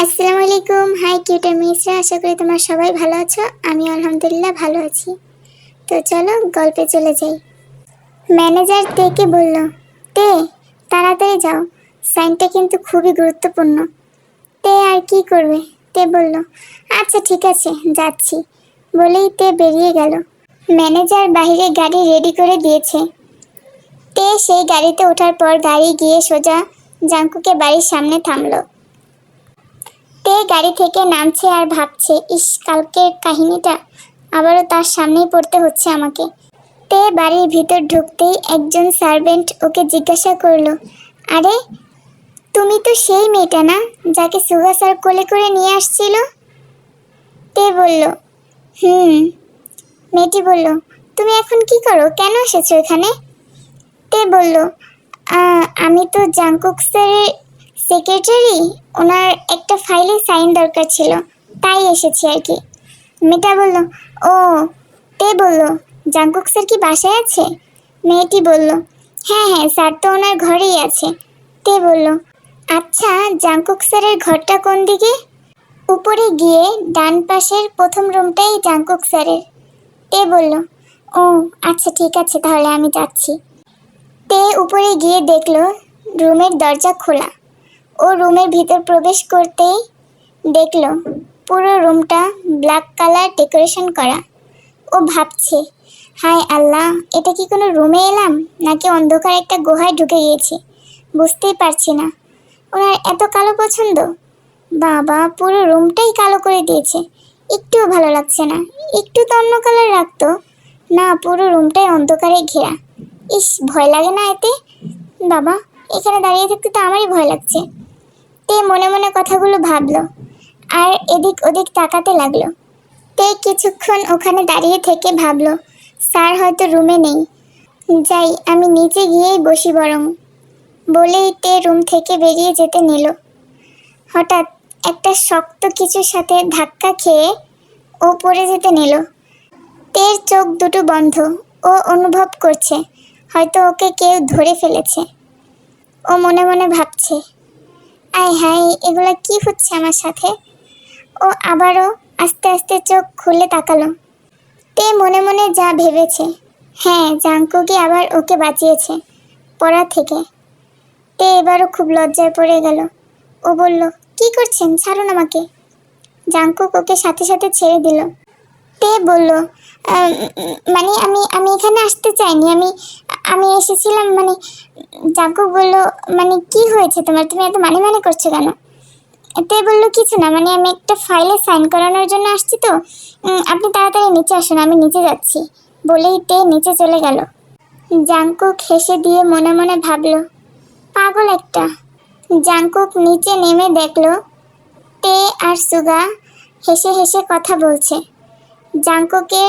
আসসালামু আলাইকুম। High cuter Misra, আশা করি তোমরা সবাই ভালো আছো। আমি আলহামদুলিল্লাহ ভালো আছি। তো চলো গল্পে চলে যাই। ম্যানেজার তেকে বলল, তে তাড়াতাড়ি যাও, সাইনটা কিন্তু খুবই গুরুত্বপূর্ণ। তে আর কি করবে? তে বলল, আচ্ছা ঠিক আছে যাচ্ছি, বলেই তে বেরিয়ে গেল। ম্যানেজার বাইরে গাড়ি রেডি করে দিয়েছে। তে সেই গাড়িতে ওঠার পর গাড়ি গিয়ে সোজা জাঙ্কুকে বাড়ির সামনে থামলো। তে গাড়ি থেকে নামছে আর ভাবছে, ইস, কালকের কাহিনীটা আবারও তার সামনেই পড়তে হচ্ছে আমাকে। তে বাড়ির ভিতর ঢুকতেই একজন সার্ভেন্ট ওকে জিজ্ঞাসা করলো, আরে তুমি তো সেই মেয়েটা না যাকে সুগা স্যার কোলে করে নিয়ে আসছিল? তে বলল, হুম। মেয়েটি বলল, তুমি এখন কি করো, কেন এসেছো এখানে? তে বলল, আমি তো জাংকুক স্যারের সেক্রেটারি, ওনার একটা ফাইলে সাইন দরকার ছিল, তাই এসেছি আর কি। মেয়েটা বলল, ও। তে বলল, জাংকুক স্যার কি বাসায় আছে? মেয়েটি বলল, হ্যাঁ হ্যাঁ, স্যার তো ওনার ঘরেই আছে। তে বলল, আচ্ছা জাংকুক স্যারের ঘরটা কোন দিকে? উপরে গিয়ে ডান পাশের প্রথম রুমটাই জাংকুক স্যারের। তে বলল, ও আচ্ছা ঠিক আছে, তাহলে আমি যাচ্ছি। তে উপরে গিয়ে দেখলো রুমের দরজা খোলা। ও রুমের ভিতর প্রবেশ করতেই দেখলো পুরো রুমটা ব্ল্যাক কালার ডেকোরেশন করা। ও ভাবছে, হায় আল্লাহ, এটা কি কোনো রুমে এলাম নাকি অন্ধকার একটা গুহায় ঢুকে গিয়েছি, বুঝতেই পারছি না। ওনার এত কালো পছন্দ, বাবা পুরো রুমটাই কালো করে দিয়েছে, একটুও ভালো লাগছে না। একটু তো অন্য কালার রাখতো না, পুরো রুমটাই অন্ধকারে ঘেরা। ইস, ভয় লাগে না এতে? বাবা, এখানে দাঁড়িয়ে থাকতে তো আমারই ভয় লাগছে। তে মনে মনে কথাগুলো ভাবলো আর এদিক ওদিক তাকাতে লাগলো। তে কিছুক্ষণ ওখানে দাঁড়িয়ে থেকে ভাবলো, স্যার হয়তো রুমে নেই, যাই আমি নিচে গিয়েই বসি বরং, বলেই তে রুম থেকে বেরিয়ে যেতে নিল। হঠাৎ একটা শক্ত কিছুর সাথে ধাক্কা খেয়ে ও পড়ে যেতে নিল। তের চোখ দুটো বন্ধ। ও অনুভব করছে হয়তো ওকে কেউ ধরে ফেলেছে। ও মনে মনে ভাবছে, আয় হায়, এগুলা কি হচ্ছে আমার সাথে? ও আবারও আস্তে আস্তে চোখ খুলে তাকালো। তে মনে মনে যা ভেবেছে, হ্যাঁ, জাংকুকি আবার ওকে বাঁচিয়েছে পড়া থেকে। তে এবারও খুব লজ্জায় পড়ে গেল। ও বলল, কি করছেন, ছাড়ুন আমাকে। জাংকুক ওকে সাথে সাথে ছেড়ে দিল। তে বলল, মানে আমি আমি এখানে আসতে চাইনি, আমি আমি এসেছিলাম মানে। জাংকুক বলল, মানে কি হয়েছে তোমার, তুমি এত মানে মানে করছো কেন? তে বলল, কিছু না, মানে আমি একটা ফাইলে সাইন করানোর জন্য আসছি তো, আপনি তাড়াতাড়ি নিচে আসুন, আমি নিচে যাচ্ছি, বলেই তে নিচে চলে গেল। জাংকুক হেসে দিয়ে মনে মনে ভাবল, পাগল একটা। জাংকুক নিচে নেমে দেখলো তে আর সুগা হেসে হেসে কথা বলছে। জাংকুকে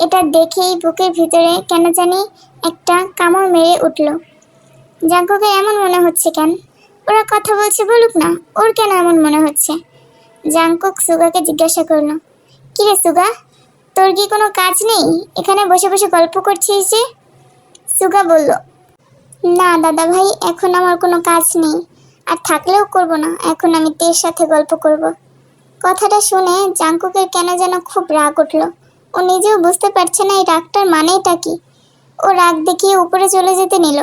এটা দেখেই বুকের ভিতরে কেন জানি একটা কামড় মেরে উঠল। জাংকুকে এমন মনে হচ্ছে কেন? ওরা কথা বলছে, বলুক না, ওর কেন এমন মনে হচ্ছে? জাংকুক সুগাকে জিজ্ঞাসা করলো, কিরে সুগা, তোর কি কোনো কাজ নেই, এখানে বসে বসে গল্প করছিস যে? সুগা বলল, না দাদা ভাই, এখন আমার কোনো কাজ নেই, আর থাকলেও করব না, এখন আমি তের সাথে গল্প করব। কথাটা শুনে জাংকুকের কেন যেন খুব রাগ উঠল। ও নিজেও বুঝতে পারছে না এই রাগটার মানেটা কি। ও রাগ দেখিয়ে উপরে চলে যেতে নিল।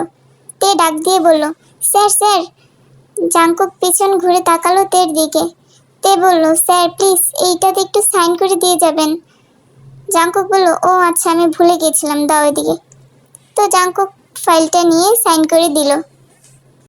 তে ডাক দিয়ে বলল, স্যার স্যার। জাংকুক পিছন ঘুরে তাকালো তের দিকে। তে বলল, স্যার প্লিজ এইটাতে একটু সাইন করে দিয়ে যাবেন। জাংকুক বলল, ও আচ্ছা, আমি ভুলে গিয়েছিলাম, দাও এদিকে। তো জাংকুক ফাইলটা নিয়ে সাইন করে দিল।